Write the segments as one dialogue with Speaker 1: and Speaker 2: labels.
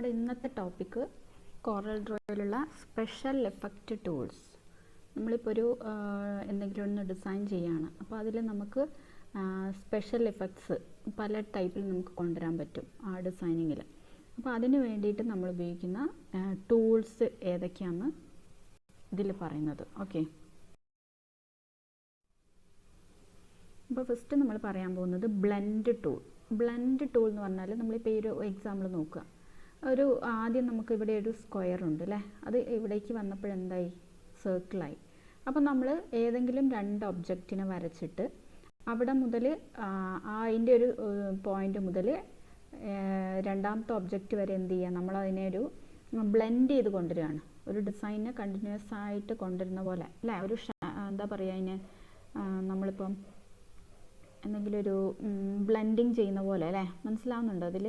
Speaker 1: നമ്മുടെ ഇന്നത്തെ topic Corel ഡ്രോയിലുള്ള സ്പെഷ്യൽ എഫക്റ്റ് ടൂൾസ്. നമ്മളിപ്പോൾ ഒരു എന്തെങ്കിലും ഒന്ന് ഡിസൈൻ ചെയ്യുകയാണ്. അപ്പോൾ അതിൽ നമുക്ക് സ്പെഷ്യൽ എഫക്ട്സ് പല ടൈപ്പിൽ നമുക്ക് കൊണ്ടുവരാൻ പറ്റും ആ ഡിസൈനിങ്ങിൽ. അപ്പോൾ അതിന് വേണ്ടിയിട്ട് നമ്മൾ ഉപയോഗിക്കുന്ന ടൂൾസ് ഏതൊക്കെയാണെന്ന് ഇതിൽ പറയുന്നത്. ഓക്കെ, അപ്പോൾ ഫസ്റ്റ് നമ്മൾ പറയാൻ പോകുന്നത് ബ്ലെൻഡ് ടൂൾ. ബ്ലെൻഡ് ടൂൾ എന്ന് പറഞ്ഞാൽ നമ്മളിപ്പോൾ ഈ ഒരു എക്സാമ്പിൾ നോക്കുക. ആദ്യം നമുക്ക് ഇവിടെ ഒരു സ്ക്വയർ ഉണ്ട് അല്ലേ, അത് ഇവിടേക്ക് വന്നപ്പോഴെന്തായി, സർക്കിളായി. അപ്പോൾ നമ്മൾ ഏതെങ്കിലും രണ്ട് ഒബ്ജക്റ്റിനെ വരച്ചിട്ട് അവിടെ മുതൽ അതിൻ്റെ ഒരു പോയിന്റ് മുതൽ രണ്ടാമത്തെ ഒബ്ജക്റ്റ് വരെ എന്ത് ചെയ്യുക, നമ്മളതിനെ ഒരു ബ്ലെൻഡ് ചെയ്ത് കൊണ്ടുവരികയാണ്. ഒരു ഡിസൈനെ കണ്ടിന്യൂസ് ആയിട്ട് കൊണ്ടുവരുന്ന പോലെ അല്ലേ, ഒരു എന്താ പറയുക, അതിന് നമ്മളിപ്പം എന്തെങ്കിലും ഒരു ബ്ലെൻഡിങ് ചെയ്യുന്ന പോലെ അല്ലേ, മനസ്സിലാവുന്നുണ്ടോ? അതിൽ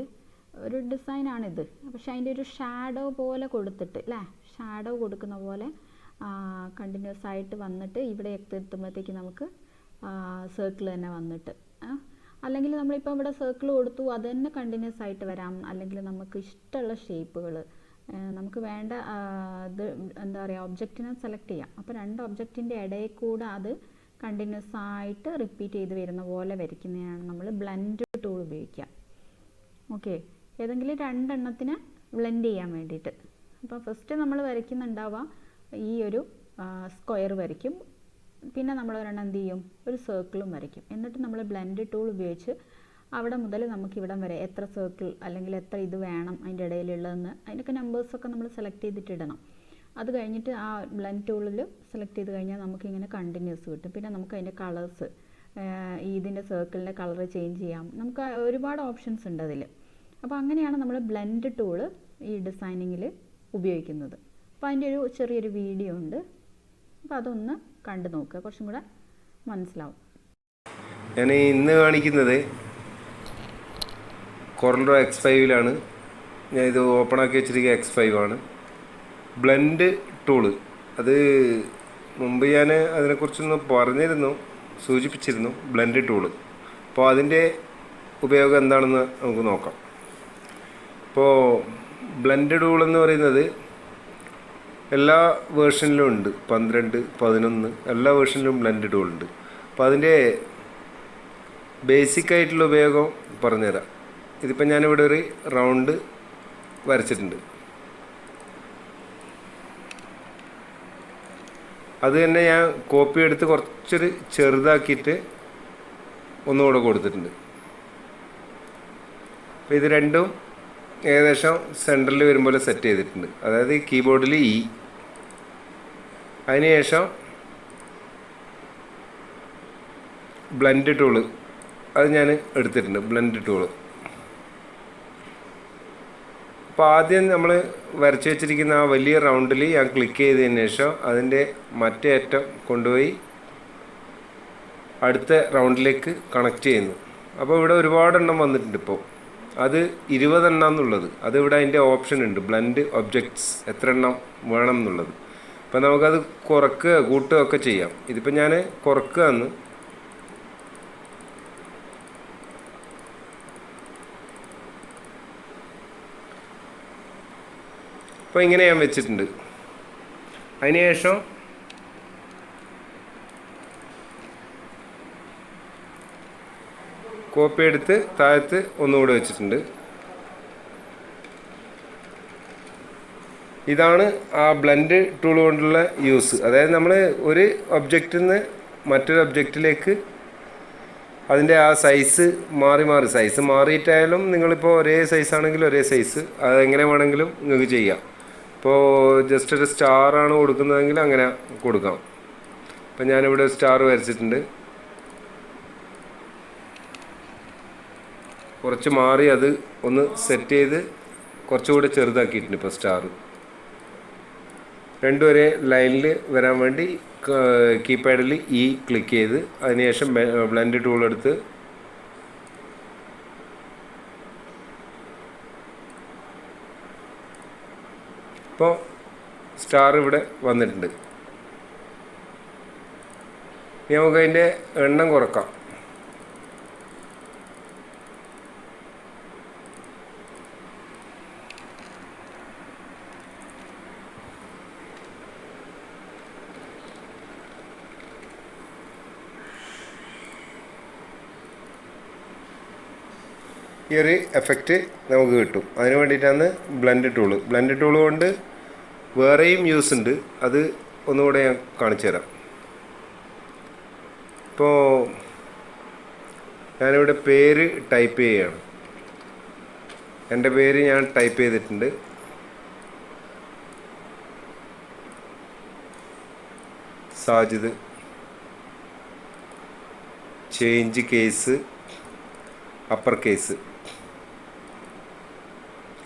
Speaker 1: ഒരു ഡിസൈനാണിത്, പക്ഷേ അതിൻ്റെ ഒരു ഷാഡോ പോലെ കൊടുത്തിട്ട് അല്ലേ, ഷാഡോ കൊടുക്കുന്ന പോലെ കണ്ടിന്യൂസ് ആയിട്ട് വന്നിട്ട് ഇവിടെ എത്തുമ്പോഴത്തേക്ക് നമുക്ക് സർക്കിൾ തന്നെ വന്നിട്ട്, അല്ലെങ്കിൽ നമ്മളിപ്പോൾ ഇവിടെ സർക്കിൾ കൊടുത്തു അത് തന്നെ കണ്ടിന്യൂസ് ആയിട്ട് വരാം. അല്ലെങ്കിൽ നമുക്ക് ഇഷ്ടമുള്ള ഷേപ്പുകൾ നമുക്ക് വേണ്ട ഇത് എന്താ പറയുക, ഒബ്ജക്റ്റിനെ സെലക്ട് ചെയ്യാം. അപ്പോൾ രണ്ട് ഒബ്ജക്റ്റിൻ്റെ ഇടയിൽ കൂടെ അത് കണ്ടിന്യൂസ് ആയിട്ട് റിപ്പീറ്റ് ചെയ്ത് വരുന്ന പോലെ വരയ്ക്കുന്നതാണ് നമ്മൾ ബ്ലെൻഡ് ടൂൾ ഉപയോഗിക്കുക. ഓക്കെ, ഏതെങ്കിലും രണ്ടെണ്ണത്തിന് ബ്ലെൻഡ് ചെയ്യാൻ വേണ്ടിയിട്ട്. അപ്പോൾ ഫസ്റ്റ് നമ്മൾ വരയ്ക്കുന്നുണ്ടാവുക ഈ ഒരു സ്ക്വയർ വരയ്ക്കും, പിന്നെ നമ്മൾ ഒരെണ്ണം എന്ത് ചെയ്യും, ഒരു സർക്കിളും വരയ്ക്കും. എന്നിട്ട് നമ്മൾ ബ്ലെൻഡ് ടൂൾ ഉപയോഗിച്ച് അവിടെ മുതൽ നമുക്ക് ഇവിടം വരെ എത്ര സർക്കിൾ അല്ലെങ്കിൽ എത്ര ഇത് വേണം അതിൻ്റെ ഇടയിലുള്ളതെന്ന് അതിൻ്റെയൊക്കെ നമ്പേഴ്സൊക്കെ നമ്മൾ സെലക്ട് ചെയ്തിട്ടിടണം. അത് കഴിഞ്ഞിട്ട് ആ ബ്ലെൻഡ് ടൂളിൽ സെലക്ട് ചെയ്ത് കഴിഞ്ഞാൽ നമുക്കിങ്ങനെ കണ്ടിന്യൂസ് കിട്ടും. പിന്നെ നമുക്ക് അതിൻ്റെ കളേഴ്സ്, ഇതിൻ്റെ സർക്കിളിൻ്റെ കളർ ചേഞ്ച് ചെയ്യാം, നമുക്ക് ഒരുപാട് ഓപ്ഷൻസ് ഉണ്ട് അതിൽ. അപ്പോൾ അങ്ങനെയാണ് നമ്മൾ ബ്ലെൻഡ് ടൂള് ഈ ഡിസൈനിങ്ങിൽ ഉപയോഗിക്കുന്നത്. അപ്പോൾ അതിൻ്റെ ഒരു ചെറിയൊരു വീഡിയോ ഉണ്ട്, അപ്പോൾ അതൊന്ന് കണ്ടു നോക്കുക, കുറച്ചും കൂടെ മനസ്സിലാവും.
Speaker 2: ഞാൻ ഇന്ന് കാണിക്കുന്നത് കോറൽ ഡ്രോ X5-ലാണ്. ഞാൻ ഇത് ഓപ്പൺ ആക്കി വെച്ചിരിക്കുക X5 ആണ്. ബ്ലെൻഡ് ടൂള്, അത് മുമ്പ് ഞാൻ അതിനെക്കുറിച്ചൊന്ന് പറഞ്ഞിരുന്നു, സൂചിപ്പിച്ചിരുന്നു ബ്ലെൻഡ് ടൂള്. അപ്പോൾ അതിൻ്റെ ഉപയോഗം എന്താണെന്ന് നമുക്ക് നോക്കാം. ഇപ്പോൾ ബ്ലെൻഡ് ടൂൾ എന്ന് പറയുന്നത് എല്ലാ വേർഷനിലും ഉണ്ട്, 12, 11 എല്ലാ വേർഷനിലും ബ്ലെൻഡ് ടൂൾ ഉണ്ട്. അപ്പോൾ അതിൻ്റെ ബേസിക് ആയിട്ടുള്ള ഉപയോഗം പറഞ്ഞുതരാം. ഇതിപ്പോൾ ഞാനിവിടെ ഒരു റൗണ്ട് വരച്ചിട്ടുണ്ട്. അത് തന്നെ ഞാൻ കോപ്പി എടുത്ത് കുറച്ചൊരു ചെറുതാക്കിയിട്ട് ഒന്നുകൂടെ കൊടുത്തിട്ടുണ്ട്. അപ്പോൾ ഇത് രണ്ടും ഏകദേശം സെൻറ്ററിൽ വരുമ്പോൾ സെറ്റ് ചെയ്തിട്ടുണ്ട്. അതായത് കീബോർഡിൽ E, അതിനുശേഷം ബ്ലെൻഡ് ടൂള് അത് ഞാൻ എടുത്തിട്ടുണ്ട്, ബ്ലെൻഡ് ടൂള്. അപ്പോൾ ആദ്യം നമ്മൾ വരച്ച് വെച്ചിരിക്കുന്ന ആ വലിയ റൗണ്ടിൽ ഞാൻ ക്ലിക്ക് ചെയ്തതിന് ശേഷം അതിൻ്റെ മറ്റേ അറ്റം കൊണ്ടുപോയി അടുത്ത റൗണ്ടിലേക്ക് കണക്ട് ചെയ്യുന്നു. അപ്പോൾ ഇവിടെ ഒരുപാടെണ്ണം വന്നിട്ടുണ്ട്. ഇപ്പോൾ അത് 20 എണ്ണം എന്നുള്ളത്, അത് ഇവിടെ അതിൻ്റെ ഓപ്ഷൻ ഉണ്ട്, ബ്ലെൻഡ് ഒബ്ജക്ട്സ് എത്ര എണ്ണം വേണം എന്നുള്ളത്. അപ്പോൾ നമുക്കത് കുറക്കുക കൂട്ടുക ഒക്കെ ചെയ്യാം. ഇതിപ്പോൾ ഞാൻ കുറക്കുകയെന്ന്. അപ്പോൾ ഇങ്ങനെ ഞാൻ വെച്ചിട്ടുണ്ട്. അതിനുശേഷം കോപ്പി എടുത്ത് താഴത്ത് ഒന്നുകൂടെ വെച്ചിട്ടുണ്ട്. ഇതാണ് ആ ബ്ലെൻഡ് ടൂൾ കൊണ്ടുള്ള യൂസ്. അതായത് നമ്മൾ ഒരു ഒബ്ജക്റ്റിൽ നിന്ന് മറ്റൊരു ഒബ്ജക്റ്റിലേക്ക് അതിൻ്റെ ആ സൈസ് മാറി സൈസ് മാറിയിട്ടായാലും നിങ്ങളിപ്പോൾ ഒരേ സൈസാണെങ്കിൽ ഒരേ സൈസ്, അതെങ്ങനെ വേണമെങ്കിലും നിങ്ങൾക്ക് ചെയ്യാം. ഇപ്പോൾ ജസ്റ്റ് ഒരു സ്റ്റാറാണ് കൊടുക്കുന്നതെങ്കിൽ അങ്ങനെ കൊടുക്കാം. അപ്പം ഞാനിവിടെ സ്റ്റാർ വരച്ചിട്ടുണ്ട്. കുറച്ച് മാറി അത് ഒന്ന് സെറ്റ് ചെയ്ത് കുറച്ചുകൂടി ചെറുതാക്കിയിട്ടുണ്ട്. ഇപ്പോൾ സ്റ്റാർ രണ്ടുവരെ ലൈനിൽ വരാൻ വേണ്ടി കീപാഡിൽ E ക്ലിക്ക് ചെയ്ത് അതിനുശേഷം ബ്ലെൻഡ് ടൂൾ എടുത്ത് ഇപ്പോൾ സ്റ്റാർ ഇവിടെ വന്നിട്ടുണ്ട്. നമുക്ക് അതിൻ്റെ എണ്ണം കുറക്കാം. ഈ ഒരു എഫക്റ്റ് നമുക്ക് കിട്ടും. അതിന് വേണ്ടിയിട്ടാണ് ബ്ലെൻഡ് ടൂള് കൊണ്ട് വേറെയും യൂസ് ഉണ്ട്. അത് ഒന്നുകൂടെ ഞാൻ കാണിച്ചു തരാം. ഇപ്പോൾ ഞാനിവിടെ പേര് ടൈപ്പ് ചെയ്യുകയാണ്. എൻ്റെ പേര് ഞാൻ ടൈപ്പ് ചെയ്തിട്ടുണ്ട്. Sajid. Change case upper case,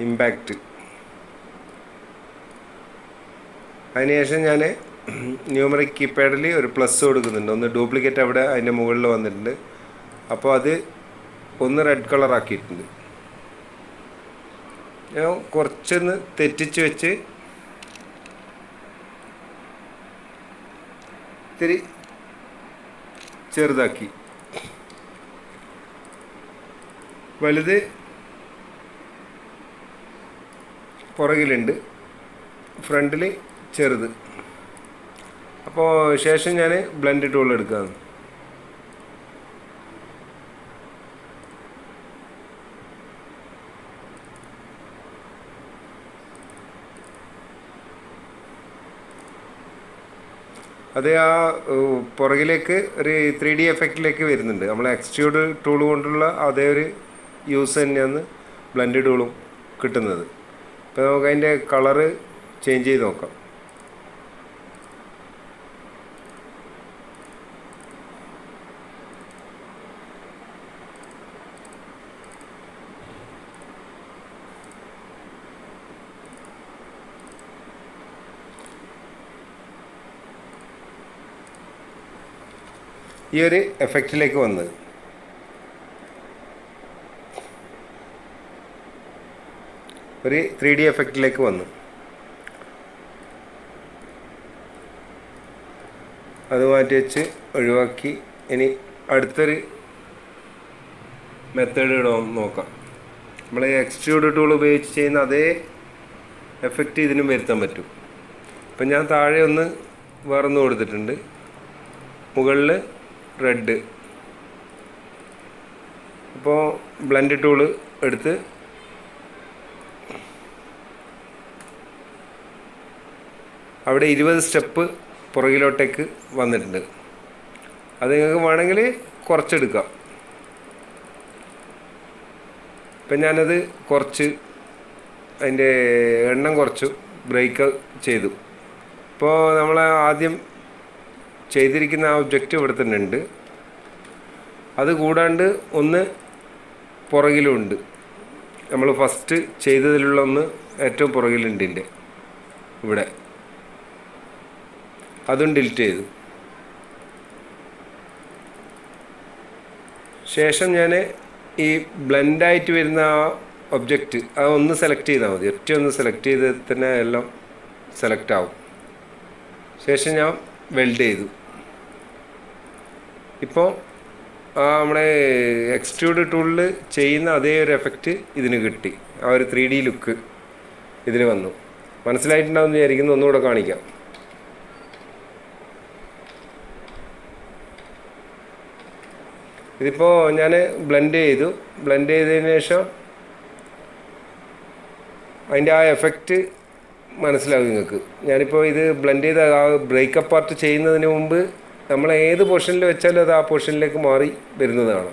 Speaker 2: impact. അതിനുശേഷം ഞാൻ ന്യൂമറിക് കീപാഡിൽ ഒരു പ്ലസ് കൊടുക്കുന്നുണ്ട്. ഒന്ന് ഡ്യൂപ്ലിക്കേറ്റ് അവിടെ അതിൻ്റെ മുകളിൽ വന്നിട്ടുണ്ട്. അപ്പോൾ അത് ഒന്ന് റെഡ് കളർ ആക്കിയിട്ടുണ്ട്. ഞാൻ കുറച്ചൊന്ന് തെറ്റിച്ച് വെച്ച് ഇത്തിരി ചെറുതാക്കി. വലുത് പുറകിലുണ്ട്, ഫ്രണ്ടിൽ ചെറുത്. അപ്പോൾ ശേഷം ഞാൻ ബ്ലെൻഡ് ടൂൾ എടുക്കുകയാണ്. അത് ആ പുറകിലേക്ക് ഒരു 3D എഫക്റ്റിലേക്ക് വരുന്നുണ്ട്. നമ്മൾ എക്സ്ട്രൂഡ് ടൂൾ കൊണ്ടുള്ള അതേ ഒരു യൂസ് തന്നെയാണ് ബ്ലെൻഡ് ടൂളും കിട്ടുന്നത്. ഇപ്പോൾ നമുക്ക് അതിൻ്റെ കളറ് ചേഞ്ച് ചെയ്ത് നോക്കാം. ഈ ഒരു എഫക്റ്റിലേക്ക് വന്ന് ഒരു 3D എഫക്റ്റിലേക്ക് വന്നു. അത് മാറ്റി വെച്ച് ഒഴിവാക്കി. ഇനി അടുത്തൊരു മെത്തേഡ് ഇടാൻ നോക്കാം. നമ്മൾ എക്സ്ട്രൂഡ് ടൂൾ ഉപയോഗിച്ച് ചെയ്യുന്ന അതേ എഫക്റ്റ് ഇതിനും വരുത്താൻ പറ്റും. ഇപ്പം ഞാൻ താഴെ ഒന്ന് വേറൊന്ന് കൊടുത്തിട്ടുണ്ട്, മുകളിൽ റെഡ്. അപ്പോൾ ബ്ലെൻഡ് ടൂള് എടുത്ത് അവിടെ 20 സ്റ്റെപ്പ് പുറകിലോട്ടേക്ക് വന്നിട്ടുണ്ട്. അത് നിങ്ങൾക്ക് വേണമെങ്കിൽ കുറച്ചെടുക്കാം. ഇപ്പം ഞാനത് കുറച്ച് അതിൻ്റെ എണ്ണം കുറച്ചു ബ്രേക്ക് ചെയ്തു. ഇപ്പോൾ നമ്മൾ ആദ്യം ചെയ്തിരിക്കുന്ന ആ ഒബ്ജക്റ്റ് ഇവിടെ തന്നെ ഉണ്ട്. അത് കൂടാണ്ട് ഒന്ന് പുറകിലുണ്ട്. നമ്മൾ ഫസ്റ്റ് ചെയ്തതിലുള്ള ഒന്ന് ഏറ്റവും പുറകിലുണ്ട് ഇതിൻ്റെ ഇവിടെ. അതും ഡിലീറ്റ് ചെയ്തു. ശേഷം ഞാൻ ഈ ബ്ലെൻഡായിട്ട് വരുന്ന ആ ഒബ്ജക്റ്റ് അതൊന്ന് സെലക്ട് ചെയ്താൽ മതി. ഒറ്റ ഒന്ന് സെലക്ട് ചെയ്ത് തന്നെ എല്ലാം സെലക്ട് ആവും. ശേഷം ഞാൻ വെൽഡ് ചെയ്തു. ഇപ്പോൾ ആ നമ്മുടെ എക്സ്ട്രൂഡ് ടൂളിൽ ചെയ്യുന്ന അതേ ഒരു എഫക്റ്റ് ഇതിന് കിട്ടി. ആ ഒരു 3D ലുക്ക് ഇതിന് വന്നു. മനസ്സിലായിട്ടുണ്ടാവുമെന്ന് വിചാരിക്കുന്നു. ഒന്നുകൂടെ കാണിക്കാം. ഇതിപ്പോൾ ഞാൻ ബ്ലെൻഡ് ചെയ്തു. ബ്ലെൻഡ് ചെയ്തതിന് ശേഷം അതിൻ്റെ ആ എഫക്റ്റ് മനസ്സിലാവും നിങ്ങൾക്ക്. ഞാനിപ്പോൾ ഇത് ബ്ലെൻഡ് ചെയ്ത് ആ ബ്രേക്കപ്പ് പാർട്ട് ചെയ്യുന്നതിന് മുമ്പ് നമ്മൾ ഏത് പോർഷനിൽ വെച്ചാലും അത് ആ പോർഷനിലേക്ക് മാറി വരുന്നതാണ്.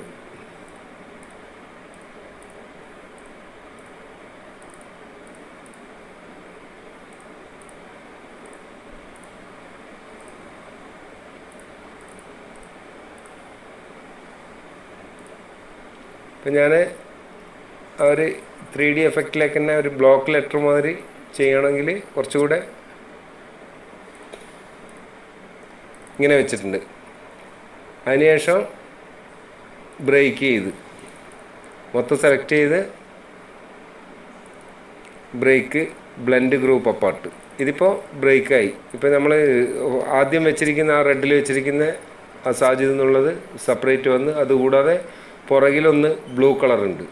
Speaker 2: ഇപ്പം ഞാൻ ആ ഒരു 3D എഫക്റ്റിലേക്ക് തന്നെ ഒരു ബ്ലോക്ക് ലെറ്റർ മാതിരി ചെയ്യണമെങ്കിൽ കുറച്ചുകൂടെ ഇങ്ങനെ വെച്ചിട്ടുണ്ട്. അതിനുശേഷം ബ്രേക്ക് ചെയ്ത് മൊത്തം സെലക്ട് ചെയ്ത് ബ്രേക്ക് ബ്ലെൻഡ് ഗ്രൂപ്പ് അപ്പാർട്ട്. ഇതിപ്പോൾ ബ്രേക്കായി. ഇപ്പോൾ നമ്മൾ ആദ്യം വെച്ചിരിക്കുന്ന ആ റെഡിൽ വെച്ചിരിക്കുന്ന ആ സാജിദ് എന്നുള്ളത് സെപ്പറേറ്റ് വന്ന്, അതുകൂടാതെ പുറകിലൊന്ന് ബ്ലൂ കളറുണ്ട്,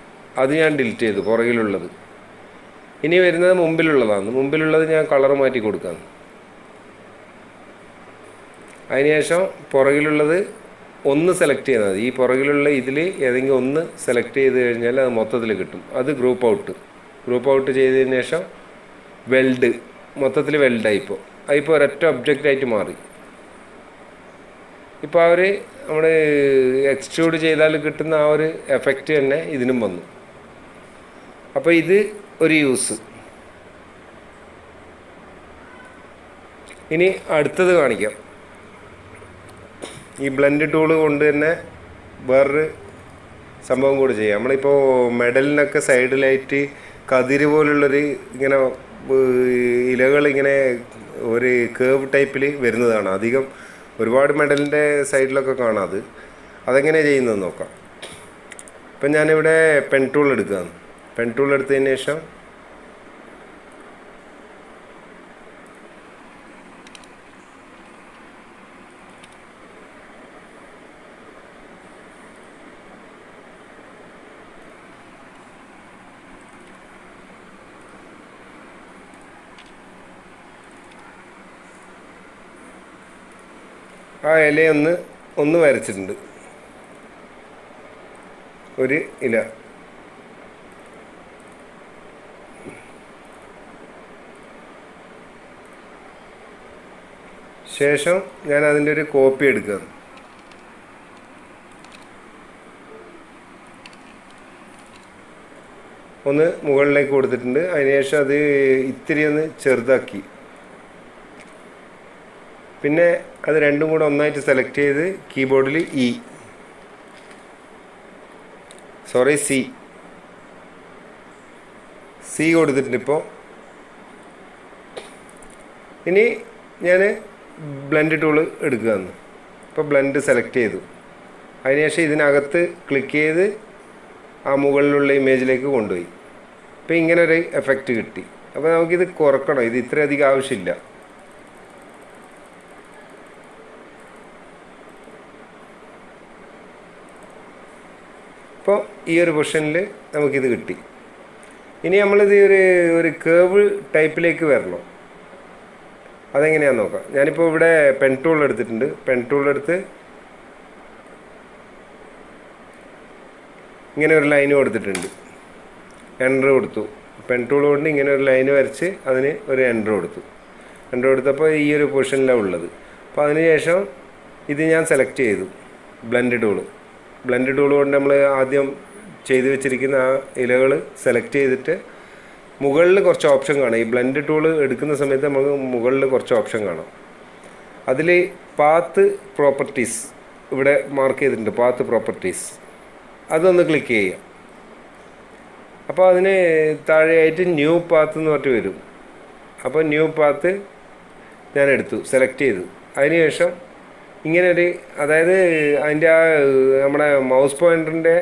Speaker 2: അത് ഞാൻ ഡിലീറ്റ് ചെയ്തു പുറകിലുള്ളത്. ഇനി വരുന്നത് മുമ്പിലുള്ളതാണ്. മുമ്പിലുള്ളത് ഞാൻ കളർ മാറ്റി കൊടുക്കാം. അതിനുശേഷം പുറകിലുള്ളത് ഒന്ന് സെലക്ട് ചെയ്താൽ മതി. ഈ പുറകിലുള്ള ഇതിൽ ഏതെങ്കിലും ഒന്ന് സെലക്ട് ചെയ്ത് കഴിഞ്ഞാൽ അത് മൊത്തത്തിൽ കിട്ടും. അത് ഗ്രൂപ്പ് ഔട്ട് ചെയ്തതിന് ശേഷം വെൽഡ്, മൊത്തത്തിൽ വെൽഡായി. ഇപ്പോൾ ഒരൊറ്റ ഒബ്ജക്റ്റായിട്ട് മാറി. ഇപ്പോൾ അവർ നമ്മൾ എക്സ്ട്രൂഡ് ചെയ്താൽ കിട്ടുന്ന ആ ഒരു എഫക്റ്റ് തന്നെ ഇതിനും വന്നു. അപ്പോൾ ഇത് ഒരു യൂസ്. ഇനി അടുത്തത് കാണിക്കാം. ഈ ബ്ലെൻഡ് ടൂള് കൊണ്ട് തന്നെ വേറൊരു സംഭവം കൂടി ചെയ്യാം. നമ്മളിപ്പോൾ മെഡലിനൊക്കെ സൈഡിലായിട്ട് കതിര് പോലുള്ളൊരു ഇങ്ങനെ ഇലകൾ ഇങ്ങനെ ഒരു കേവ് ടൈപ്പിൽ വരുന്നതാണ് അധികം. ഒരുപാട് മെഡലിൻ്റെ സൈഡിലൊക്കെ കാണാം. അതെങ്ങനെയാണ് ചെയ്യുന്നത് നോക്കാം. ഇപ്പം ഞാനിവിടെ പെൻ ടൂൾ എടുക്കുകയാണ്. പെൻ ടൂൾ എടുത്തതിന് ശേഷം ആ ഇലയൊന്ന് വരച്ചിട്ടുണ്ട്. ഒരു ഇല. ശേഷം ഞാൻ അതിൻ്റെ ഒരു കോപ്പി എടുക്കുകയാണ്. ഒന്ന് മുകളിലേക്ക് കൊടുത്തിട്ടുണ്ട്. അതിനുശേഷം അത് ഇത്തിരി ഒന്ന് ചെറുതാക്കി. പിന്നെ അത് രണ്ടും കൂടെ ഒന്നായിട്ട് സെലക്ട് ചെയ്ത് കീബോർഡിൽ സി കൊടുത്തിട്ടുണ്ട്. ഇപ്പോൾ ഇനി ഞാൻ ബ്ലെൻഡ് ടൂള് എടുക്കുകയാണ്. ഇപ്പോൾ ബ്ലെൻഡ് സെലക്ട് ചെയ്തു. അതിനുശേഷം ഇതിനകത്ത് ക്ലിക്ക് ചെയ്ത് ആ മുകളിലുള്ള ഇമേജിലേക്ക് കൊണ്ടുപോയി. ഇപ്പോൾ ഇങ്ങനെ ഒരു എഫക്റ്റ് കിട്ടി. അപ്പോൾ നമുക്കിത് കുറക്കണം. ഇത് ഇത്രയധികം ആവശ്യമില്ല. ഇപ്പോൾ ഈ ഒരു പൊസിഷനിൽ നമുക്കിത് കിട്ടി. ഇനി നമ്മളിത് ഒരു കേവ് ടൈപ്പിലേക്ക് വരണം. അതെങ്ങനെയാണെന്ന് നോക്കാം. ഞാനിപ്പോൾ ഇവിടെ പെൻ ടൂൾ എടുത്തിട്ടുണ്ട്. പെൻ ടൂൾ എടുത്ത് ഇങ്ങനെ ഒരു ലൈന് കൊടുത്തിട്ടുണ്ട്. എൻ്റർ കൊടുത്തു. പെൻ ടൂൾ കൊണ്ട് ഇങ്ങനെ ഒരു ലൈന് വരച്ച് അതിന് ഒരു എൻ്റർ കൊടുത്തപ്പോൾ ഈ ഒരു പൊസിഷനിലാണ് ഉള്ളത്. അപ്പോൾ അതിനുശേഷം ഇത് ഞാൻ സെലക്ട് ചെയ്തു. ബ്ലെൻഡ് ടൂൾ കൊണ്ട് നമ്മൾ ആദ്യം ചെയ്ത് വെച്ചിരിക്കുന്ന ആ ഇലകൾ സെലക്ട് ചെയ്തിട്ട് മുകളിൽ കുറച്ച് ഓപ്ഷൻ കാണാം. ഈ ബ്ലെൻഡ് ടൂള് എടുക്കുന്ന സമയത്ത് നമുക്ക് മുകളിൽ കുറച്ച് ഓപ്ഷൻ കാണാം. അതിൽ പാത്ത് പ്രോപ്പർട്ടീസ് ഇവിടെ മാർക്ക് ചെയ്തിട്ടുണ്ട്. പാത്ത് പ്രോപ്പർട്ടീസ് അതൊന്ന് ക്ലിക്ക് ചെയ്യാം. അപ്പോൾ അതിന് താഴെയായിട്ട് ന്യൂ പാത്ത് എന്ന് പറഞ്ഞിട്ട് വരും. അപ്പോൾ ന്യൂ പാത്ത് ഞാൻ എടുത്തു, സെലക്ട് ചെയ്തു. അതിനുശേഷം ഇങ്ങനെ അതായത് അതിൻ്റെ ആ നമ്മുടെ മൗസ് പോയിൻ്ററിൻ്റെ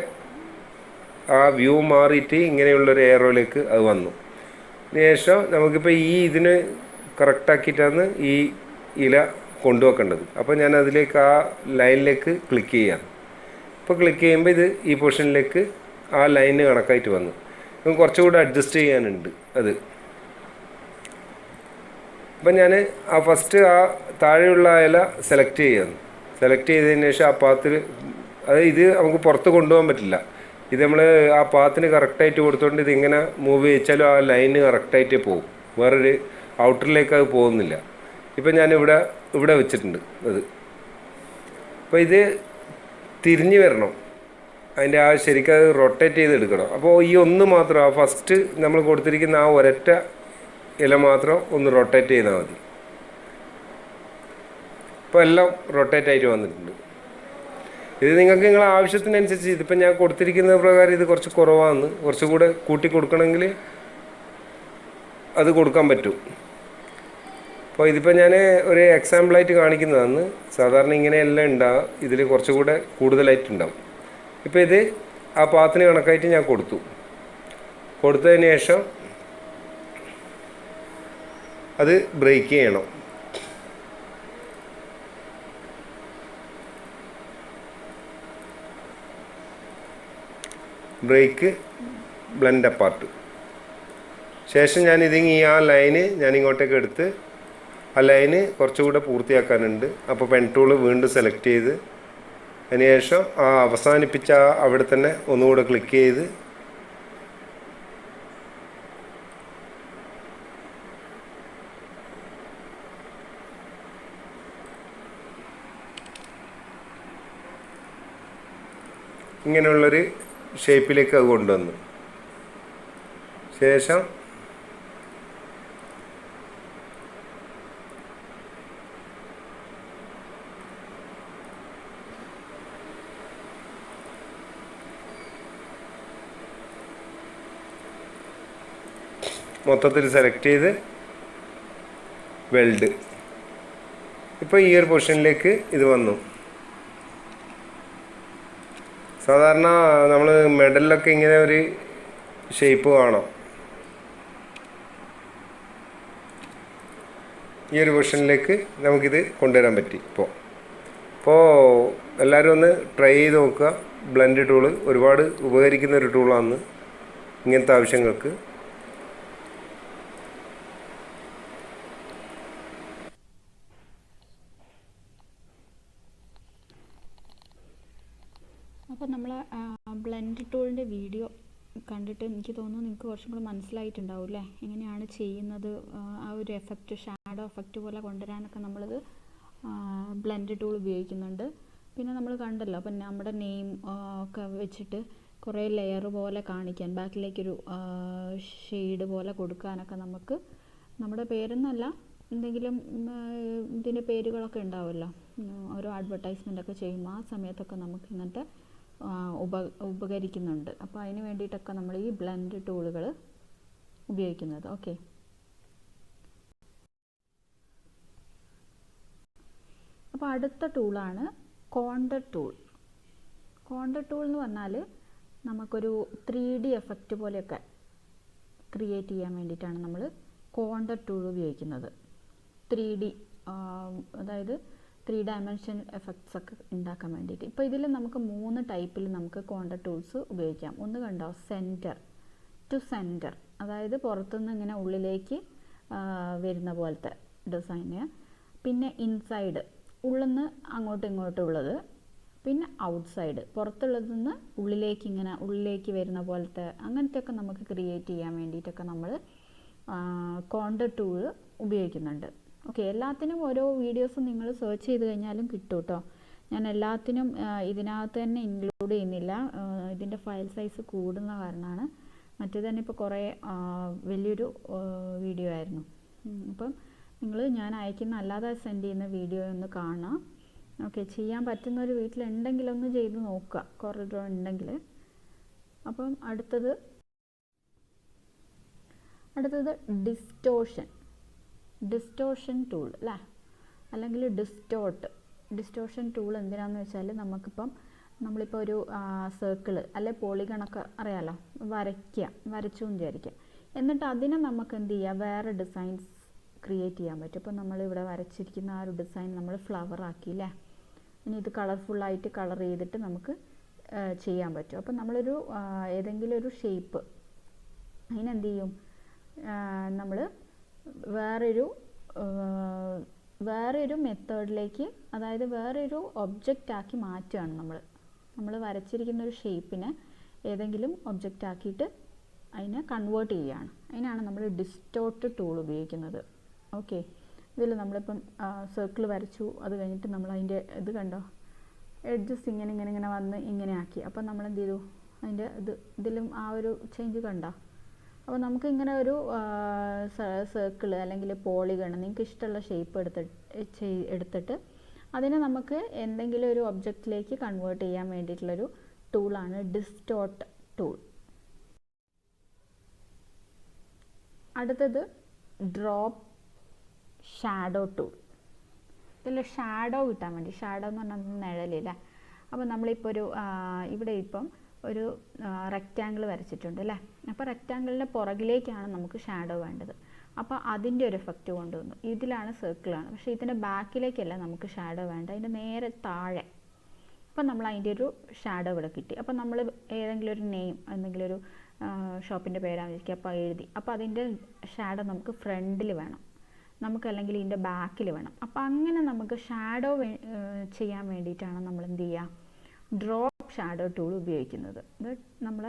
Speaker 2: ആ വ്യൂ മാറിയിട്ട് ഇങ്ങനെയുള്ളൊരു ഏറോയിലേക്ക് അത് വന്നു. ശേഷം നമുക്കിപ്പോൾ ഇതിന് കറക്റ്റാക്കിയിട്ടാണ് ഈ ഇല കൊണ്ടുവെക്കേണ്ടത്. അപ്പോൾ ഞാൻ അതിലേക്ക് ആ ലൈനിലേക്ക് ക്ലിക്ക് ചെയ്യാം. ഇപ്പോൾ ക്ലിക്ക് ചെയ്യുമ്പോൾ ഇത് ഈ പൊസിഷനിലേക്ക് ആ ലൈന് കണക്കായിട്ട് വന്നു. കുറച്ചുകൂടെ അഡ്ജസ്റ്റ് ചെയ്യാനുണ്ട് അത്. അപ്പം ഞാൻ ആ ഫസ്റ്റ് ആ താഴെയുള്ള ഇല സെലക്ട് ചെയ്തതിന് ശേഷം ആ പാത്തിൽ ഇത് നമുക്ക് പുറത്ത് കൊണ്ടുപോകാൻ പറ്റില്ല. ഇത് നമ്മൾ ആ പാത്തിന് കറക്റ്റായിട്ട് കൊടുത്തുകൊണ്ട് ഇതിങ്ങനെ മൂവ് ചെയ്യിച്ചാലും ആ ലൈന് കറക്റ്റായിട്ട് പോകും. വേറൊരു ഔട്ടറിലേക്ക് അത് പോകുന്നില്ല. ഇപ്പം ഞാൻ ഇവിടെ വെച്ചിട്ടുണ്ട് അത്. അപ്പോൾ ഇത് തിരിഞ്ഞ് വരണം. അതിൻ്റെ ആ ശരിക്കും അത് റൊട്ടേറ്റ് ചെയ്തെടുക്കണം. അപ്പോൾ ഈ ഒന്ന് മാത്രം ആ ഫസ്റ്റ് നമ്മൾ കൊടുത്തിരിക്കുന്ന ആ ഒരൊറ്റ ഇല മാത്രം ഒന്ന് റൊട്ടേറ്റ് ചെയ്താൽ മതി. ഇപ്പോൾ എല്ലാം റൊട്ടേറ്റ് ആയിട്ട് വന്നിട്ടുണ്ട്. ഇത് നിങ്ങൾക്ക് നിങ്ങളുടെ ആവശ്യത്തിനനുസരിച്ച് ഇതിപ്പോൾ ഞാൻ കൊടുത്തിരിക്കുന്ന പ്രകാരം ഇത് കുറച്ച് കുറവാണ്. കുറച്ചുകൂടെ കൂട്ടി കൊടുക്കണമെങ്കിൽ അത് കൊടുക്കാൻ പറ്റും. അപ്പോൾ ഇതിപ്പോൾ ഞാൻ ഒരു എക്സാമ്പിളായിട്ട് കാണിക്കുന്നതാണ്. സാധാരണ ഇങ്ങനെയെല്ലാം ഉണ്ടാവുക, ഇതിൽ കുറച്ചുകൂടെ കൂടുതലായിട്ടുണ്ടാവും. ഇപ്പോൾ ഇത് ആ പാത്തിന് കണക്കായിട്ട് ഞാൻ കൊടുത്തതിന് ശേഷം അത് ബ്രേക്ക് ചെയ്യണം. Break blend apart. ശേഷം ഞാൻ ആ ലൈന് ഞാൻ ഇങ്ങോട്ടേക്ക് എടുത്ത് ആ ലൈന് കുറച്ചുകൂടെ പൂർത്തിയാക്കാനുണ്ട്. അപ്പോൾ പെൻ ടൂള് വീണ്ടും സെലക്ട് ചെയ്ത് അതിനുശേഷം ആ അവസാനിപ്പിച്ച അവിടെ തന്നെ ഒന്നുകൂടെ ക്ലിക്ക് ചെയ്ത് ഇങ്ങനെയുള്ളൊരു ഷേപ്പിലേക്ക് അത് കൊണ്ടുവന്നു ശേഷം മൊത്തത്തിൽ സെലക്ട് ചെയ്ത് വെൽഡ്. ഇപ്പോൾ ഈ ഒരു പൊസിഷനിലേക്ക് ഇത് വന്നു. സാധാരണ നമ്മൾ മെഡലിലൊക്കെ ഇങ്ങനെ ഒരു ഷേപ്പ് കാണാം. ഈ ഒരു പൊസിഷനിലേക്ക് നമുക്കിത് കൊണ്ടുവരാൻ പറ്റി. ഇപ്പോൾ എല്ലാവരും ഒന്ന് ട്രൈ ചെയ്ത് നോക്കുക. ബ്ലെൻഡ് ടൂള് ഒരുപാട് ഉപകരിക്കുന്ന ഒരു ടൂളാണ് ഇങ്ങനത്തെ ആവശ്യങ്ങൾക്ക്.
Speaker 1: അപ്പോൾ നമ്മൾ ബ്ലെൻഡ് ടൂളിൻ്റെ വീഡിയോ കണ്ടിട്ട് എനിക്ക് തോന്നുന്നു നിങ്ങൾക്ക് കുറച്ചും കൂടെ മനസ്സിലായിട്ടുണ്ടാവും അല്ലേ, എങ്ങനെയാണ് ചെയ്യുന്നത്. ആ ഒരു എഫക്റ്റ്, ഷാഡോ എഫക്റ്റ് പോലെ കൊണ്ടുവരാനൊക്കെ നമ്മളിത് ബ്ലെൻഡ് ടൂൾ ഉപയോഗിക്കുന്നുണ്ട്. പിന്നെ നമ്മൾ കണ്ടല്ലോ, അപ്പം നമ്മുടെ നെയിം ഒക്കെ വെച്ചിട്ട് കുറേ ലെയർ പോലെ കാണിക്കാൻ, ബാക്കിലേക്കൊരു ഷെയ്ഡ് പോലെ കൊടുക്കാനൊക്കെ നമുക്ക് നമ്മുടെ പേരെന്നല്ല, എന്തെങ്കിലും ഇതിൻ്റെ പേരുകളൊക്കെ ഉണ്ടാവുമല്ലോ, ഓരോ അഡ്വർടൈസ്മെൻ്റൊക്കെ ചെയ്യുമ്പോൾ ആ സമയത്തൊക്കെ നമുക്ക് ഇങ്ങനത്തെ ഉപകരിക്കുന്നുണ്ട്. അപ്പോൾ അതിന് വേണ്ടിയിട്ടൊക്കെ നമ്മൾ ഈ ബ്ലെൻഡ് ടൂളുകൾ ഉപയോഗിക്കുന്നത്. ഓക്കെ, അപ്പോൾ അടുത്ത ടൂളാണ് കോണ്ടർ ടൂൾ. കോണ്ടർ ടൂൾ എന്ന് പറഞ്ഞാൽ നമുക്കൊരു 3D എഫക്റ്റ് പോലെയൊക്കെ ക്രിയേറ്റ് ചെയ്യാൻ വേണ്ടിയിട്ടാണ് നമ്മൾ കോണ്ടർ ടൂൾ ഉപയോഗിക്കുന്നത്. 3D അതായത് 3 ഡയമെൻഷൻ എഫക്ട്സ് ഒക്കെ ഉണ്ടാക്കാൻ വേണ്ടിയിട്ട്. ഇപ്പോൾ ഇതിൽ നമുക്ക് 3 ടൈപ്പിൽ നമുക്ക് കോണ്ടർ ടൂൾസ് ഉപയോഗിക്കാം. ഒന്ന് കണ്ടോ, സെൻറ്റർ ടു സെൻറ്റർ, അതായത് പുറത്തുനിന്ന് ഇങ്ങനെ ഉള്ളിലേക്ക് വരുന്ന പോലത്തെ ഡിസൈന്. പിന്നെ ഇൻസൈഡ്, ഉള്ളിൽ നിന്ന് അങ്ങോട്ടും ഇങ്ങോട്ടും ഉള്ളത്. പിന്നെ ഔട്ട്സൈഡ്, പുറത്തുള്ളതിൽ നിന്ന് ഉള്ളിലേക്ക് വരുന്ന പോലത്തെ, അങ്ങനത്തെയൊക്കെ നമുക്ക് ക്രിയേറ്റ് ചെയ്യാൻ വേണ്ടിയിട്ടൊക്കെ നമ്മൾ കോണ്ടർ ടൂൾ ഉപയോഗിക്കുന്നുണ്ട്. ഓക്കെ, എല്ലാത്തിനും ഓരോ വീഡിയോസും നിങ്ങൾ സെർച്ച് ചെയ്ത് കഴിഞ്ഞാലും കിട്ടും കേട്ടോ. ഞാൻ എല്ലാത്തിനും ഇതിനകത്ത് തന്നെ ഇൻക്ലൂഡ് ചെയ്യുന്നില്ല, ഇതിൻ്റെ ഫയൽ സൈസ് കൂടുന്ന കാരണമാണ്. മറ്റേത് തന്നെ ഇപ്പോൾ കുറേ വലിയൊരു വീഡിയോ ആയിരുന്നു. അപ്പം നിങ്ങൾ ഞാൻ അയക്കുന്ന അല്ലാതെ സെൻഡ് ചെയ്യുന്ന വീഡിയോ ഒന്ന് കാണാം. ഓക്കെ, ചെയ്യാൻ പറ്റുന്നൊരു വീട്ടിലുണ്ടെങ്കിൽ ഒന്ന് ചെയ്ത് നോക്കുക, കോറിഡോർ ഉണ്ടെങ്കിൽ. അപ്പം അടുത്തത് ഡിസ്റ്റോർഷൻ ടൂൾ അല്ലേ, അല്ലെങ്കിൽ ഡിസ്റ്റോർഷൻ ടൂൾ എന്തിനാണെന്ന് വെച്ചാൽ നമ്മളിപ്പോൾ ഒരു സർക്കിള് അല്ലെ പോളിഗണൊക്കെ അറിയാലോ, വരച്ചു വിചാരിക്കുക. എന്നിട്ട് അതിനെ നമുക്ക് എന്ത് ചെയ്യുക, വേറെ ഡിസൈൻസ് ക്രിയേറ്റ് ചെയ്യാൻ പറ്റും. ഇപ്പോൾ നമ്മളിവിടെ വരച്ചിരിക്കുന്ന ആ ഒരു ഡിസൈൻ നമ്മൾ ഫ്ലവർ ആക്കി അല്ലേ, ഇനി ഇത് കളർഫുള്ളായിട്ട് കളർ ചെയ്തിട്ട് നമുക്ക് ചെയ്യാൻ പറ്റും. അപ്പോൾ നമ്മളൊരു ഏതെങ്കിലും ഒരു ഷേപ്പ് അതിനെന്ത് ചെയ്യും, നമ്മൾ വേറൊരു മെത്തേഡിലേക്ക്, അതായത് വേറൊരു ഒബ്ജക്റ്റ് ആക്കി മാറ്റുകയാണ് നമ്മൾ വരച്ചിരിക്കുന്ന ഒരു ഷേപ്പിനെ ഏതെങ്കിലും ഒബ്ജക്റ്റ് ആക്കിയിട്ട് അതിനെ കൺവേർട്ട് ചെയ്യുകയാണ്. അതിനാണ് നമ്മൾ ഡിസ്റ്റോർട്ട് ടൂൾ ഉപയോഗിക്കുന്നത്. ഓക്കെ, ഇതിൽ നമ്മളിപ്പം സർക്കിൾ വരച്ചു, അത് കഴിഞ്ഞിട്ട് നമ്മൾ അതിൻ്റെ ഇത് കണ്ടോ, എഡ്ജസ് ഇങ്ങനെ വന്ന് ഇങ്ങനെ ആക്കി. അപ്പം നമ്മൾ എന്ത് ചെയ്തു, അതിൻ്റെ ഇതിലും ആ ഒരു ചേഞ്ച് കണ്ടോ. അപ്പോൾ നമുക്ക് ഇങ്ങനെ ഒരു സർക്കിൾ അല്ലെങ്കിൽ പോളിഗൺ, നിങ്ങൾക്ക് ഇഷ്ടമുള്ള ഷേപ്പ് എടുത്തിട്ട് അതിനെ നമുക്ക് എന്തെങ്കിലും ഒരു ഒബ്ജക്റ്റിലേക്ക് കൺവേർട്ട് ചെയ്യാൻ വേണ്ടിയിട്ടുള്ളൊരു ടൂളാണ് ഡിസ്റ്റോർട്ട് ടൂൾ. അടുത്തത് ഡ്രോപ്പ് ഷാഡോ ടൂൾ. ഇതിൽ ഷാഡോ കിട്ടാൻ വേണ്ടി, ഷാഡോ എന്ന് പറഞ്ഞാൽ നിഴലില്ല. അപ്പോൾ നമ്മളിപ്പോൾ ഇവിടെ ഒരു റെക്റ്റാങ്കിൾ വരച്ചിട്ടുണ്ട് അല്ലേ. അപ്പോൾ റെക്റ്റാങ്കിളിൻ്റെ പുറകിലേക്കാണ് നമുക്ക് ഷാഡോ വേണ്ടത്. അപ്പോൾ അതിൻ്റെ ഒരു എഫക്റ്റ് കൊണ്ടുവന്നു. ഇതിലാണ് സർക്കിളാണ്, പക്ഷേ ഇതിൻ്റെ ബാക്കിലേക്കല്ല നമുക്ക് ഷാഡോ വേണ്ട, അതിൻ്റെ നേരെ താഴെ. അപ്പോൾ നമ്മൾ അതിൻ്റെ ഒരു ഷാഡോ ഇവിടെ കിട്ടി. അപ്പോൾ നമ്മൾ ഏതെങ്കിലും ഒരു നെയിം, എന്തെങ്കിലും ഒരു ഷോപ്പിൻ്റെ പേരായിരിക്കും, അപ്പോൾ എഴുതി. അപ്പോൾ അതിൻ്റെ ഷാഡോ നമുക്ക് ഫ്രണ്ടിൽ വേണം, നമുക്കല്ലെങ്കിൽ ഇതിൻ്റെ ബാക്കിൽ വേണം. അപ്പോൾ അങ്ങനെ നമുക്ക് ഷാഡോ ചെയ്യാൻ വേണ്ടിയിട്ടാണ് നമ്മൾ എന്ത് ചെയ്യുക, ഡ്രോപ്പ് ഷാഡോ ടൂൾ ഉപയോഗിക്കുന്നത്. ഇത് നമ്മൾ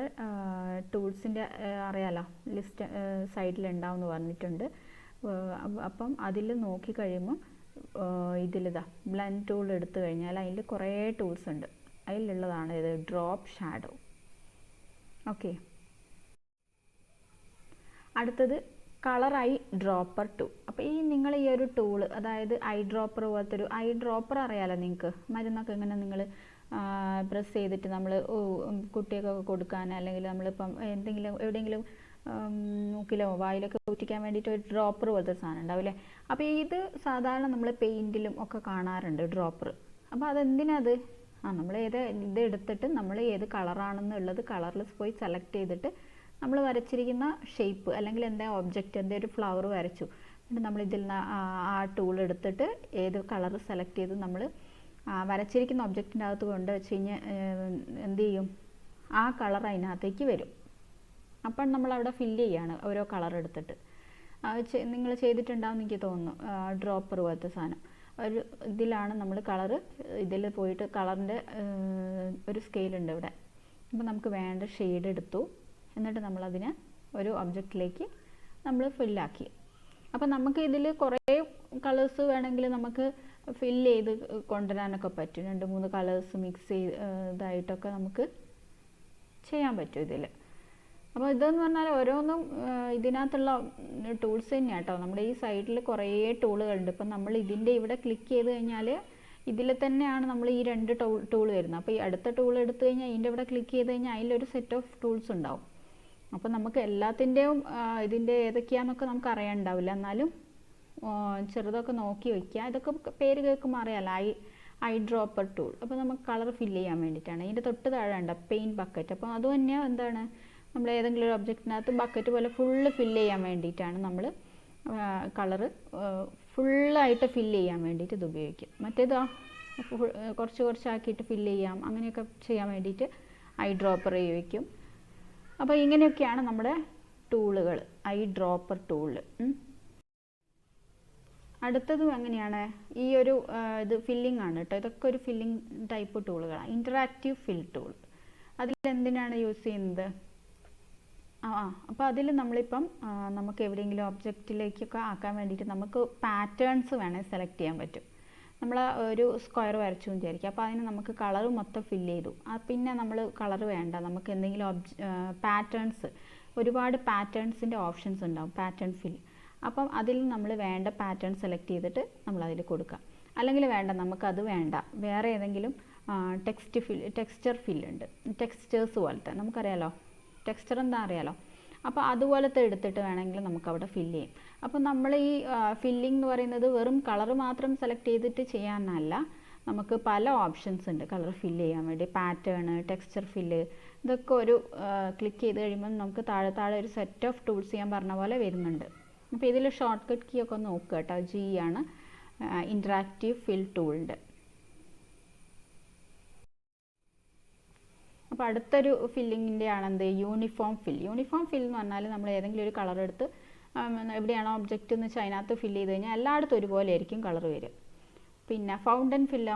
Speaker 1: ടൂൾസിൻ്റെ അറിയാലോ, ലിസ്റ്റ് സൈഡിലുണ്ടാവും എന്ന് പറഞ്ഞിട്ടുണ്ട്. അപ്പം അതിൽ നോക്കി കഴിയുമ്പോൾ ഇതിലിതാ ബ്ലെൻഡ് ടൂൾ എടുത്തു കഴിഞ്ഞാൽ അതിൽ കുറേ ടൂൾസ് ഉണ്ട്. അതിലുള്ളതാണ് ഇത് ഡ്രോപ്പ് ഷാഡോ. ഓക്കെ, അടുത്തത് കളർ ഐ ഡ്രോപ്പർ ടൂൾ. അപ്പോൾ നിങ്ങൾ ഈ ഒരു ടൂൾ, അതായത് ഐ ഡ്രോപ്പർ പോലത്തെ ഒരു ഐ ഡ്രോപ്പർ അറിയാലോ നിങ്ങൾക്ക്, മരുന്നൊക്കെ ഇങ്ങനെ നിങ്ങൾ പ്രസ് ചെയ്തിട്ട് നമ്മൾ കുട്ടികൾക്കൊക്കെ കൊടുക്കാൻ, അല്ലെങ്കിൽ നമ്മളിപ്പം എന്തെങ്കിലും എവിടെയെങ്കിലും മൂക്കിലോ വായിലൊക്കെ ഊറ്റിക്കാൻ വേണ്ടിയിട്ട് ഒരു ഡ്രോപ്പർ പോലത്തെ സാധനം ഉണ്ടാവില്ലേ. അപ്പോൾ ഇത് സാധാരണ നമ്മൾ പെയിൻറ്റിലും ഒക്കെ കാണാറുണ്ട് ഡ്രോപ്പർ. അപ്പോൾ അതെന്തിനത്? നമ്മൾ ഇത് എടുത്തിട്ട് നമ്മൾ ഏത് കളറാണെന്നുള്ളത് കളറിൽ പോയി സെലക്ട് ചെയ്തിട്ട് നമ്മൾ വരച്ചിരിക്കുന്ന ഷേപ്പ് അല്ലെങ്കിൽ എന്താ ഒബ്ജക്റ്റ്, എന്താ ഒരു ഫ്ലവർ വരച്ചു, എന്നിട്ട് നമ്മൾ ഇതിൽ നിന്ന് ആ ടൂൾ എടുത്തിട്ട് ഏത് കളർ സെലക്ട് ചെയ്ത് നമ്മൾ വരച്ചിരിക്കുന്ന ഒബ്ജക്റ്റിൻ്റെ അകത്ത് കൊണ്ട് വെച്ച് കഴിഞ്ഞാൽ എന്ത് ചെയ്യും, ആ കളർ അതിനകത്തേക്ക് വരും. അപ്പം നമ്മളവിടെ ഫില്ല് ചെയ്യാണ് ഓരോ കളർ എടുത്തിട്ട്. നിങ്ങൾ ചെയ്തിട്ടുണ്ടാവും എനിക്ക് തോന്നുന്നു, ഡ്രോപ്പർ പോലത്തെ സാധനം. ഒരു ഇതിലാണ് നമ്മൾ കളറ്, ഇതിൽ പോയിട്ട് കളറിൻ്റെ ഒരു സ്കെയിലുണ്ട് ഇവിടെ. അപ്പോൾ നമുക്ക് വേണ്ട ഷെയ്ഡ് എടുത്തു, എന്നിട്ട് നമ്മളതിനെ ഒരു ഒബ്ജക്റ്റിലേക്ക് നമ്മൾ ഫില്ലാക്കി. അപ്പോൾ നമുക്ക് ഇതിൽ കുറേ കളേഴ്സ് വേണമെങ്കിൽ നമുക്ക് ഫില്ല് ചെയ്ത് കൊണ്ടുവരാനൊക്കെ പറ്റും. 2-3 കളേഴ്സ് മിക്സ് ചെയ്തായിട്ടൊക്കെ നമുക്ക് ചെയ്യാൻ പറ്റും ഇതിൽ. അപ്പോൾ ഇതെന്ന് പറഞ്ഞാൽ ഓരോന്നും ഇതിനകത്തുള്ള ടൂൾസ് തന്നെയാണ് കേട്ടോ. നമ്മുടെ ഈ സൈഡിൽ കുറേ ടൂളുകളുണ്ട്. ഇപ്പം നമ്മൾ ഇതിൻ്റെ ഇവിടെ ക്ലിക്ക് ചെയ്ത് കഴിഞ്ഞാൽ ഇതിൽ തന്നെയാണ് നമ്മൾ ഈ 2 ടൂൾ വരുന്നത്. അപ്പോൾ ഈ അടുത്ത ടൂൾ എടുത്തു കഴിഞ്ഞാൽ ഇതിൻ്റെ ഇവിടെ ക്ലിക്ക് ചെയ്ത് കഴിഞ്ഞാൽ അതിലൊരു സെറ്റ് ഓഫ് ടൂൾസ് ഉണ്ടാവും. അപ്പോൾ നമുക്ക് എല്ലാത്തിൻ്റെയും ഇതിൻ്റെ ഏതൊക്കെയാണെന്നൊക്കെ നമുക്ക് അറിയാനുണ്ടാവില്ല, എന്നാലും ചെറുതൊക്കെ നോക്കി വയ്ക്കുക. ഇതൊക്കെ പേര് കേൾക്കുമ്പോൾ അറിയാമല്ലോ, ഐ ഡ്രോപ്പർ ടൂൾ. അപ്പോൾ നമുക്ക് കളർ ഫില്ല് ചെയ്യാൻ വേണ്ടിയിട്ടാണ്. ഇതിൻ്റെ തൊട്ട് താഴെ ഉണ്ട് പെയിൻറ്റ് ബക്കറ്റ്. അപ്പോൾ അത് തന്നെ എന്താണ്, നമ്മൾ ഏതെങ്കിലും ഒരു ഒബ്ജക്റ്റിനകത്ത് ബക്കറ്റ് പോലെ ഫുള്ള് ഫില്ല് ചെയ്യാൻ വേണ്ടിയിട്ടാണ് നമ്മൾ കളറ് ഫുള്ളായിട്ട് ഫില്ല് ചെയ്യാൻ വേണ്ടിയിട്ട് ഇത് ഉപയോഗിക്കും. മറ്റേതോ കുറച്ച് കുറച്ചാക്കിയിട്ട് ഫില്ല് ചെയ്യാം, അങ്ങനെയൊക്കെ ചെയ്യാൻ വേണ്ടിയിട്ട് ഐ ഡ്രോപ്പർ ഉപയോഗിക്കും. അപ്പോൾ ഇങ്ങനെയൊക്കെയാണ് നമ്മുടെ ടൂളുകൾ, ഐ ഡ്രോപ്പർ ടൂൾ. അടുത്തതും എങ്ങനെയാണ്, ഈ ഒരു ഇത് ഫില്ലിംഗ് ആണ് കേട്ടോ. ഇതൊക്കെ ഒരു ഫില്ലിംഗ് ടൈപ്പ് ടൂളുകളാണ്. Interactive fill tool. അതിലെന്തിനാണ് യൂസ് ചെയ്യുന്നത്? അപ്പോൾ അതിൽ നമ്മളിപ്പം നമുക്ക് എവിടെയെങ്കിലും ഒബ്ജക്റ്റിലേക്കൊക്കെ ആക്കാൻ വേണ്ടിയിട്ട് നമുക്ക് പാറ്റേൺസ് വേണമെങ്കിൽ സെലക്ട് ചെയ്യാൻ പറ്റും. നമ്മൾ ഒരു സ്ക്വയർ വരച്ചു എന്ന് വിചാരിക്കുക. അപ്പോൾ അതിന് നമുക്ക് കളർ മൊത്തം ഫില്ല് ചെയ്തു. പിന്നെ നമ്മൾ കളർ വേണ്ട, നമുക്ക് എന്തെങ്കിലും പാറ്റേൺസ്, ഒരുപാട് പാറ്റേൺസിൻ്റെ ഓപ്ഷൻസ് ഉണ്ടാവും, പാറ്റേൺ ഫിൽ. അപ്പം അതിൽ നമ്മൾ വേണ്ട പാറ്റേൺ സെലക്ട് ചെയ്തിട്ട് നമ്മളതിൽ കൊടുക്കുക. അല്ലെങ്കിൽ വേണ്ട, നമുക്കത് വേണ്ട, വേറെ ഏതെങ്കിലും ടെക്സ്ചർ ഫില്ലുണ്ട്, ടെക്സ്ചേഴ്സ് പോലത്തെ, നമുക്കറിയാലോ ടെക്സ്ചർ എന്താ അറിയാലോ. അപ്പോൾ അതുപോലത്തെ എടുത്തിട്ട് വേണമെങ്കിൽ നമുക്കവിടെ ഫില്ല് ചെയ്യും. അപ്പോൾ നമ്മൾ ഈ ഫില്ലിംഗ് എന്ന് പറയുന്നത് വെറും കളർ മാത്രം സെലക്ട് ചെയ്തിട്ട് ചെയ്യാനല്ല, നമുക്ക് പല ഓപ്ഷൻസ് ഉണ്ട് കളർ ഫില്ല് ചെയ്യാൻ വേണ്ടി. പാറ്റേൺ, ടെക്സ്ചർ ഫില്ല്, ഇതൊക്കെ ഒരു ക്ലിക്ക് ചെയ്ത് കഴിയുമ്പോൾ നമുക്ക് താഴെ താഴെ ഒരു സെറ്റ് ഓഫ് ടൂൾസ് ചെയ്യാൻ പറഞ്ഞ പോലെ വരുന്നുണ്ട്. അപ്പോൾ ഇതിൽ ഷോർട്ട് കട്ട് കീ ഒക്കെ നോക്കുക കേട്ടോ. G ആണ് ഇൻറ്ററാക്റ്റീവ് ഫിൽ ടൂളിൻ്റെ. അപ്പോൾ അടുത്തൊരു ഫില്ലിങ്ങിൻ്റെ ആണ് എന്ത്, യൂണിഫോം ഫിൽ. യൂണിഫോം ഫിൽ എന്ന് പറഞ്ഞാൽ നമ്മൾ ഏതെങ്കിലും ഒരു കളർ എടുത്ത് എവിടെയാണോ ഒബ്ജക്റ്റ് എന്ന് വെച്ചാൽ അതിനകത്ത് ഫില്ല് ചെയ്ത് കഴിഞ്ഞാൽ എല്ലായിടത്തും ഒരുപോലെ ആയിരിക്കും കളർ വരും. പിന്നെ ഫൗണ്ടൻ ഫില്ലോ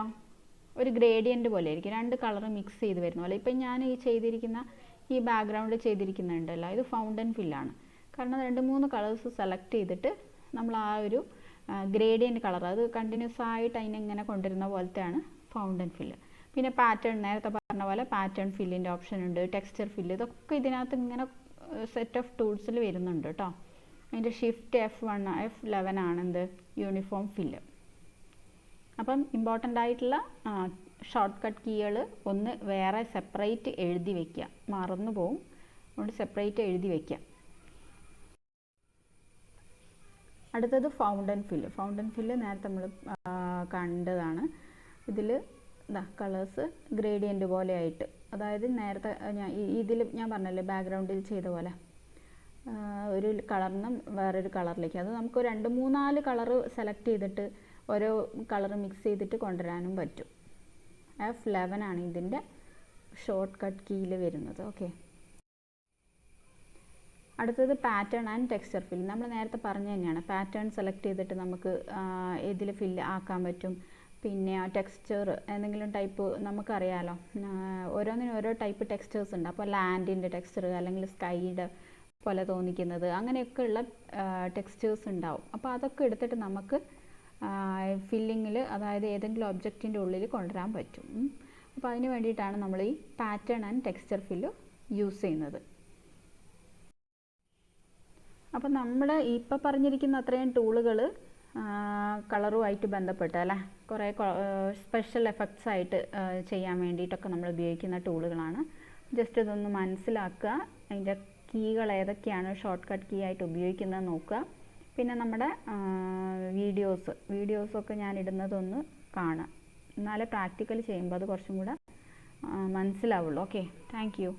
Speaker 1: ഒരു ഗ്രേഡിയൻ്റ് പോലെ ആയിരിക്കും, 2 കളർ മിക്സ് ചെയ്ത് വരുന്ന പോലെ. ഇപ്പം ഞാൻ ഈ ചെയ്തിരിക്കുന്ന ഈ ബാക്ക്ഗ്രൗണ്ടിൽ ചെയ്തിരിക്കുന്നുണ്ടല്ലോ, ഇത് ഫൗണ്ടൻ ഫില്ലാണ്. കാരണം 2-3 കളേഴ്സ് സെലക്ട് ചെയ്തിട്ട് നമ്മൾ ആ ഒരു ഗ്രേഡിയൻ്റ് കളർ അത് കണ്ടിന്യൂസ് ആയിട്ട് അതിനെങ്ങനെ കൊണ്ടുവരുന്ന പോലത്തെയാണ് ഫൗണ്ടൻ ഫില്ല്. പിന്നെ പാറ്റേൺ, നേരത്തെ പറഞ്ഞ പോലെ പാറ്റേൺ ഫില്ലിൻ്റെ ഓപ്ഷൻ ഉണ്ട്, ടെക്സ്ചർ ഫില്ല്, ഇതൊക്കെ ഇതിനകത്ത് ഇങ്ങനെ സെറ്റ് ഓഫ് ടൂൾസിൽ വരുന്നുണ്ട് കേട്ടോ. അതിൻ്റെ ഷിഫ്റ്റ് F11 ആണ് എന്ത്, യൂണിഫോം ഫില്ല്. അപ്പം ഇമ്പോർട്ടൻ്റ് ആയിട്ടുള്ള ഷോർട്ട് കട്ട് കീകൾ ഒന്ന് വേറെ സെപ്പറേറ്റ് എഴുതി വയ്ക്കുക, മറന്നു പോവും, അതുകൊണ്ട് സെപ്പറേറ്റ് എഴുതി വയ്ക്കുക. അടുത്തത് ഫൗണ്ടൻ ഫില്ല്. ഫൗണ്ടൻ ഫില്ല് നേരത്തെ നമ്മൾ കണ്ടതാണ്. ഇതിൽ കളേഴ്സ് ഗ്രേഡിയൻ്റ് പോലെ ആയിട്ട്, അതായത് നേരത്തെ ഇതിൽ ഞാൻ പറഞ്ഞല്ലേ ബാക്ക്ഗ്രൗണ്ടിൽ ചെയ്ത പോലെ ഒരു കളറിൽ നിന്നും വേറൊരു കളറിലേക്ക്, അത് നമുക്ക് 2-3-4 കളർ സെലക്ട് ചെയ്തിട്ട് ഓരോ കളർ മിക്സ് ചെയ്തിട്ട് കൊണ്ടുവരാനും പറ്റും. F11 ആണ് ഇതിൻ്റെ ഷോർട്ട് കട്ട് കീയിൽ വരുന്നത്. ഓക്കെ, അടുത്തത് പാറ്റേൺ ആൻഡ് ടെക്സ്ചർ ഫിൽ. നമ്മൾ നേരത്തെ പറഞ്ഞു തന്നെയാണ്, പാറ്റേൺ സെലക്ട് ചെയ്തിട്ട് നമുക്ക് ഇതിൽ ഫില്ല് ആക്കാൻ പറ്റും, പിന്നെ ടെക്സ്ചർ ഏതെങ്കിലും ടൈപ്പ് നമുക്കറിയാലോ, ഓരോന്നിനും ഓരോ ടൈപ്പ് ടെക്സ്ചേഴ്സ് ഉണ്ട്. അപ്പോൾ ലാൻഡിൻ്റെ ടെക്സ്ചർ അല്ലെങ്കിൽ സ്കൈയുടെ പോലെ തോന്നിക്കുന്നത്, അങ്ങനെയൊക്കെയുള്ള ടെക്സ്ചേഴ്സ് ഉണ്ടാവും. അപ്പോൾ അതൊക്കെ എടുത്തിട്ട് നമുക്ക് ഫില്ലിങ്ങിൽ, അതായത് ഏതെങ്കിലും ഒബ്ജക്റ്റിൻ്റെ ഉള്ളിൽ കൊണ്ടുവരാൻ പറ്റും. അപ്പോൾ അതിന് വേണ്ടിയിട്ടാണ് നമ്മൾ ഈ pattern and texture fill use ചെയ്യുന്നത്. അപ്പോൾ നമ്മൾ ഇപ്പോൾ പറഞ്ഞിരിക്കുന്ന അത്രയും ടൂളുകൾ കളറുമായിട്ട് ബന്ധപ്പെട്ട് അല്ലേ, കുറേ സ്പെഷ്യൽ എഫക്ട്സ് ആയിട്ട് ചെയ്യാൻ വേണ്ടിയിട്ടൊക്കെ നമ്മൾ ഉപയോഗിക്കുന്ന ടൂളുകളാണ്. ജസ്റ്റ് ഇതൊന്ന് മനസ്സിലാക്കുക, അതിൻ്റെ കീകൾ ഏതൊക്കെയാണ് ഷോർട്ട് കട്ട് കീ ആയിട്ട് ഉപയോഗിക്കുന്നത് നോക്കുക. പിന്നെ നമ്മുടെ വീഡിയോസൊക്കെ ഞാൻ ഇടുന്നതൊന്ന് കാണുക, എന്നാലേ പ്രാക്ടിക്കൽ ചെയ്യുമ്പോൾ അത് കുറച്ചും കൂടെ മനസ്സിലാവുള്ളൂ. Okay, thank you.